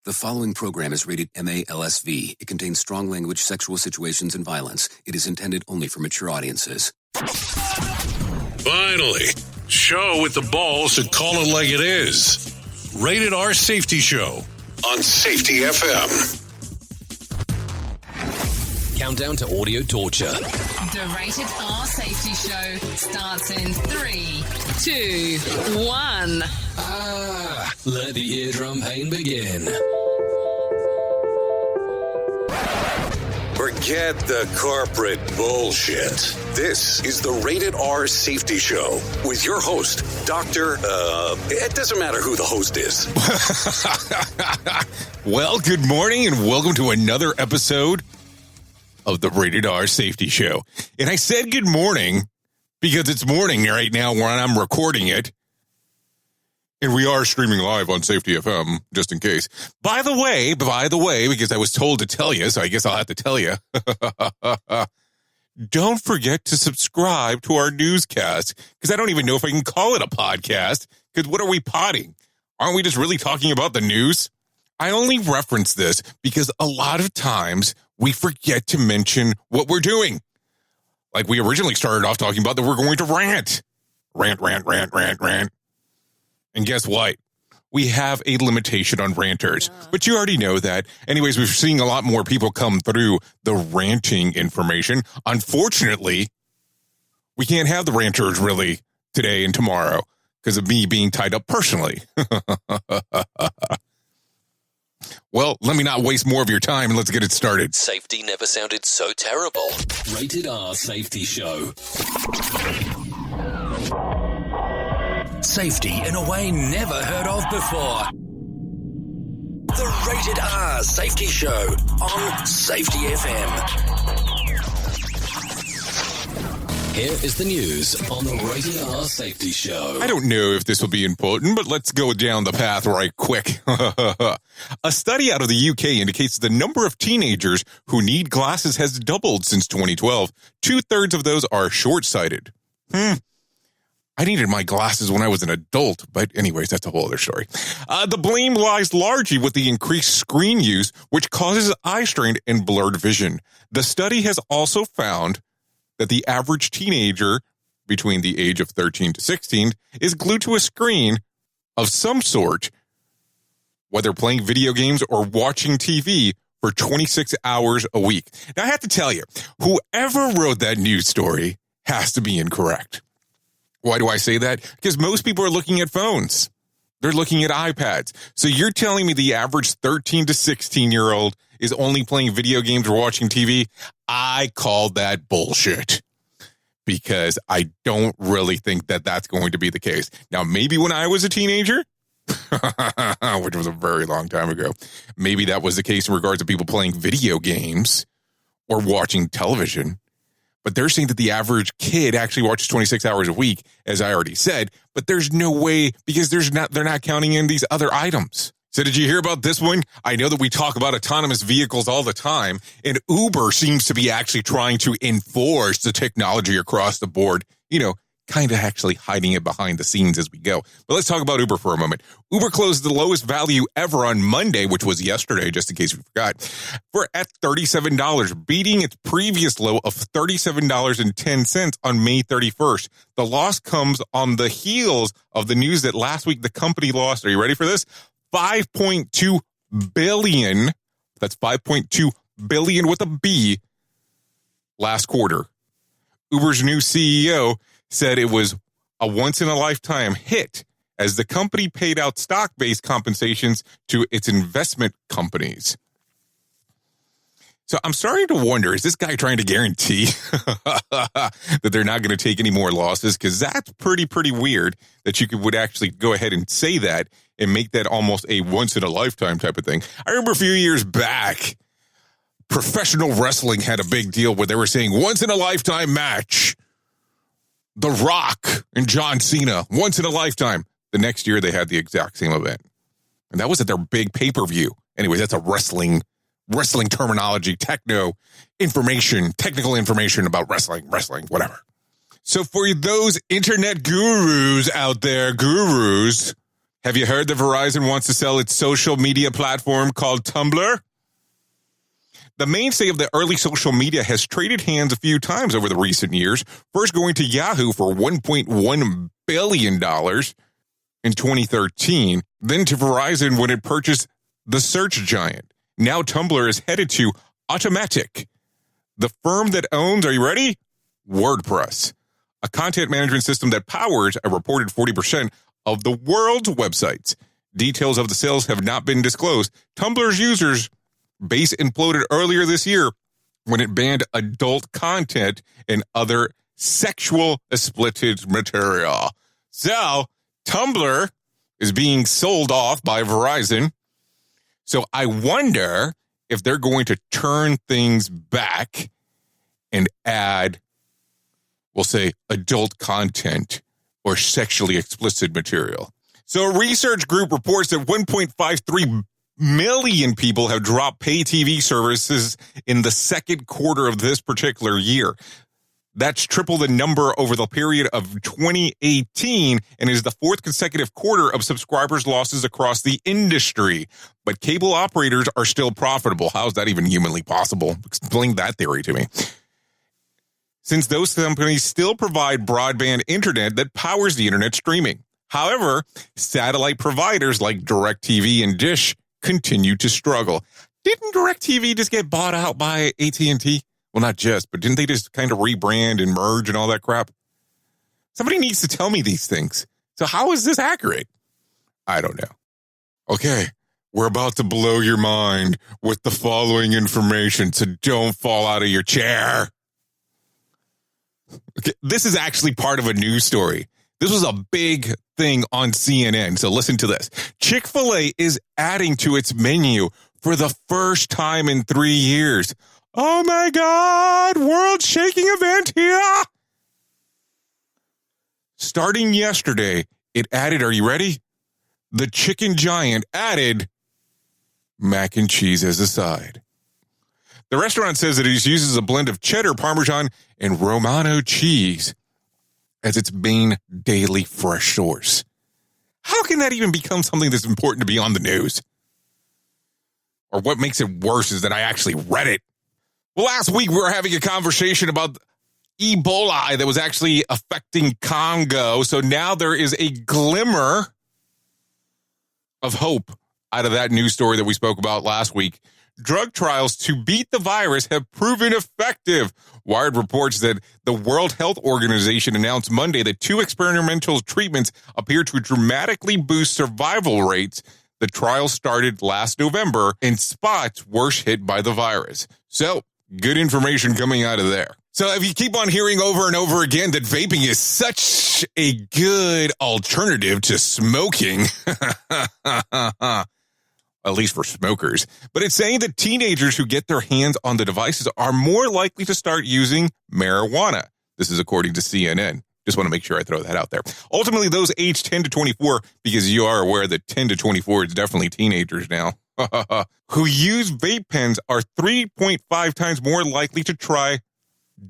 The following program is rated MA-LSV. It contains strong language, sexual situations, and violence. It is intended only for mature audiences. Finally, show with the balls to call it like it is. Rated R Safety Show on Safety FM. Countdown to audio torture. The Rated R Safety Show starts in 3, 2, 1. Let the eardrum pain begin. Forget the corporate bullshit. This is the Rated R Safety Show with your host, it doesn't matter who the host is. Well, good morning and welcome to another episode of the Rated R Safety Show. And I said good morning because it's morning right now when I'm recording it. And we are streaming live on Safety FM, just in case. By the way, because I was told to tell you, so I guess I'll have to tell you. Don't forget to subscribe to our newscast, because I don't even know if I can call it a podcast, because what are we potting? Aren't we just really talking about the news? I only reference this because a lot of times we forget to mention what we're doing. Like we originally started off talking about that we're going to rant. Rant. And guess what? We have a limitation on ranters, but you already know that. Anyways, we're seeing a lot more people come through the ranting information. Unfortunately, we can't have the ranters really today and tomorrow because of me being tied up personally. Well, let me not waste more of your time and let's get it started. Safety never sounded so terrible. Rated R Safety Show. Safety in a way never heard of before. The Rated R Safety Show on Safety FM. Here is the news on the Rated R Safety Show. I don't know if this will be important, but let's go down the path right quick. A study out of the UK indicates the number of teenagers who need glasses has doubled since 2012. 2/3 of those are short-sighted. I needed my glasses when I was an adult, but anyways, that's a whole other story. The blame lies largely with the increased screen use, which causes eye strain and blurred vision. The study has also found that the average teenager between the age of 13 to 16 is glued to a screen of some sort, whether playing video games or watching TV for 26 hours a week. Now, I have to tell you, whoever wrote that news story has to be incorrect. Why do I say that? Because most people are looking at phones. They're looking at iPads. So you're telling me the average 13 to 16-year-old is only playing video games or watching TV? I call that bullshit because I don't really think that that's going to be the case. Now, maybe when I was a teenager, which was a very long time ago, maybe that was the case in regards to people playing video games or watching television. But they're saying that the average kid actually watches 26 hours a week, as I already said. But there's no way because they're not counting in these other items. So did you hear about this one? I know that we talk about autonomous vehicles all the time, and Uber seems to be actually trying to enforce the technology across the board, kind of actually hiding it behind the scenes as we go. But let's talk about Uber for a moment. Uber closed the lowest value ever on Monday, which was yesterday, just in case we forgot, at $37, beating its previous low of $37.10 on May 31st. The loss comes on the heels of the news that last week the company lost, are you ready for this? $5.2 billion. That's $5.2 billion with a B last quarter. Uber's new CEO said it was a once-in-a-lifetime hit as the company paid out stock-based compensations to its investment companies. So I'm starting to wonder, is this guy trying to guarantee that they're not going to take any more losses? Because that's pretty weird that you would actually go ahead and say that and make that almost a once-in-a-lifetime type of thing. I remember a few years back, professional wrestling had a big deal where they were saying once-in-a-lifetime match. The Rock and John Cena, once in a lifetime. The next year, they had the exact same event. And that was at their big pay-per-view. Anyway, that's a wrestling terminology, technical information about wrestling, whatever. So for those internet gurus out there, Have you heard that Verizon wants to sell its social media platform called Tumblr? The mainstay of the early social media has traded hands a few times over the recent years, first going to Yahoo for $1.1 billion in 2013, then to Verizon when it purchased the search giant. Now Tumblr is headed to Automattic, the firm that owns, are you ready? WordPress, a content management system that powers a reported 40% of the world's websites. Details of the sales have not been disclosed. Tumblr's users base imploded earlier this year when it banned adult content and other sexual explicit material. So, Tumblr is being sold off by Verizon. So I wonder if they're going to turn things back and add, we'll say, adult content or sexually explicit material. So a research group reports that 1.53 million people have dropped pay TV services in the second quarter of this particular year. That's triple the number over the period of 2018 and is the fourth consecutive quarter of subscribers losses across the industry. But cable operators are still profitable. How is that even humanly possible? Explain that theory to me. Since those companies still provide broadband internet that powers the internet streaming. However, satellite providers like DirecTV and Dish continue to struggle. Didn't DirecTV just get bought out by AT&T? Well, not just, but didn't they just kind of rebrand and merge and all that crap? Somebody needs to tell me these things. So how is this accurate? I don't know. Okay, we're about to blow your mind with the following information, so don't fall out of your chair. Okay, this is actually part of a news story. This was a big thing on CNN, so listen to this. Chick-fil-A is adding to its menu for the first time in 3 years. Oh my God, world-shaking event here. Starting yesterday, it added, are you ready? The chicken giant added mac and cheese as a side. The restaurant says that it uses a blend of cheddar, Parmesan, and Romano cheese as its main daily fresh source. How can that even become something that's important to be on the news? Or what makes it worse is that I actually read it. Well, last week we were having a conversation about Ebola that was actually affecting Congo. So now there is a glimmer of hope out of that news story that we spoke about last week. Drug trials to beat the virus have proven effective. Wired reports that the World Health Organization announced Monday that 2 experimental treatments appear to dramatically boost survival rates. The trial started last November in spots worst hit by the virus. So, good information coming out of there. So if you keep on hearing over and over again that vaping is such a good alternative to smoking, at least for smokers, but it's saying that teenagers who get their hands on the devices are more likely to start using marijuana. This is according to CNN. Just want to make sure I throw that out there. Ultimately, those aged 10 to 24, because you are aware that 10 to 24 is definitely teenagers now, who use vape pens are 3.5 times more likely to try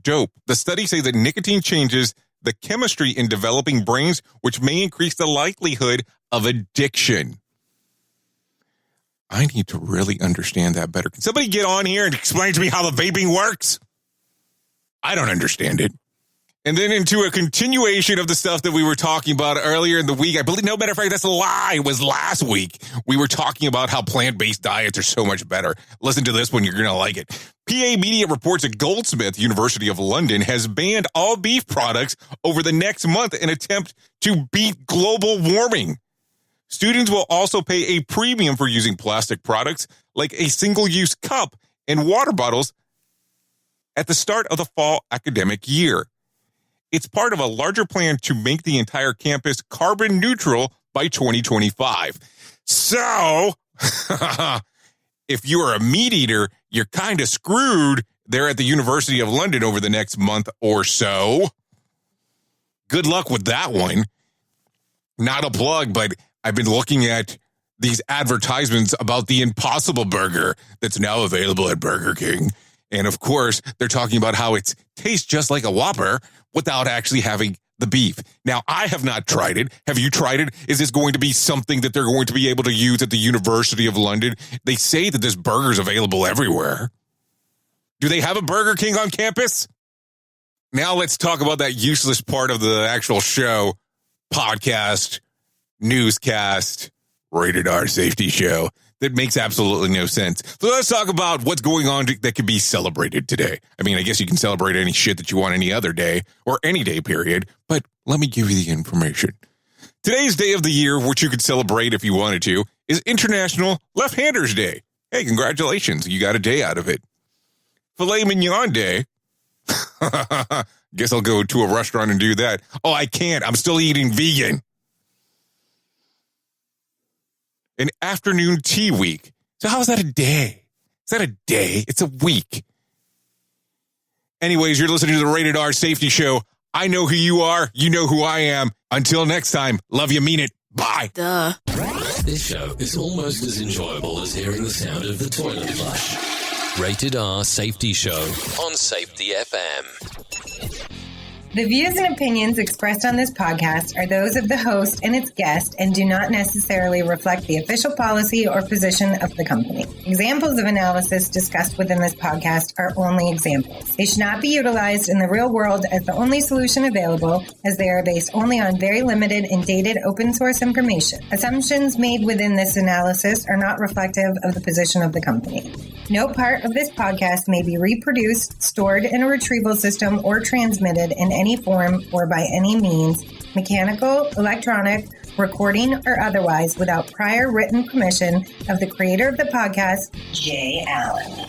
dope. The studies say that nicotine changes the chemistry in developing brains, which may increase the likelihood of addiction. I need to really understand that better. Can somebody get on here and explain to me how the vaping works? I don't understand it. And then into a continuation of the stuff that we were talking about earlier in the week. I believe, no matter of fact, that's a lie. It was last week. We were talking about how plant-based diets are so much better. Listen to this one. You're going to like it. PA Media reports that Goldsmith, University of London, has banned all beef products over the next month in an attempt to beat global warming. Students will also pay a premium for using plastic products like a single-use cup and water bottles at the start of the fall academic year. It's part of a larger plan to make the entire campus carbon neutral by 2025. So, if you're a meat eater, you're kind of screwed there at the University of London over the next month or so. Good luck with that one. Not a plug, but I've been looking at these advertisements about the Impossible Burger that's now available at Burger King. And of course, they're talking about how it tastes just like a Whopper without actually having the beef. Now, I have not tried it. Have you tried it? Is this going to be something that they're going to be able to use at the University of London? They say that this burger's available everywhere. Do they have a Burger King on campus? Now let's talk about that useless part of the actual show, podcast, newscast, Rated R Safety Show. That makes absolutely no sense. So let's talk about what's going on that can be celebrated today. I mean, I guess you can celebrate any shit that you want any other day or any day period, but let me give you the information. Today's day of the year, which you could celebrate if you wanted to, is International Left-Handers Day. Hey, congratulations. You got a day out of it. Filet Mignon Day. Guess I'll go to a restaurant and do that. Oh, I can't. I'm still eating vegan. An afternoon tea week. So how is that a day? Is that a day? It's a week. Anyways, you're listening to the Rated R Safety Show. I know who you are. You know who I am. Until next time, love you, mean it. Bye. Duh. This show is almost as enjoyable as hearing the sound of the toilet flush. Rated R Safety Show on Safety FM. The views and opinions expressed on this podcast are those of the host and its guest and do not necessarily reflect the official policy or position of the company. Examples of analysis discussed within this podcast are only examples. They should not be utilized in the real world as the only solution available, as they are based only on very limited and dated open source information. Assumptions made within this analysis are not reflective of the position of the company. No part of this podcast may be reproduced, stored in a retrieval system, or transmitted in any form or by any means, mechanical, electronic, recording, or otherwise, without prior written permission of the creator of the podcast, Jay Allen.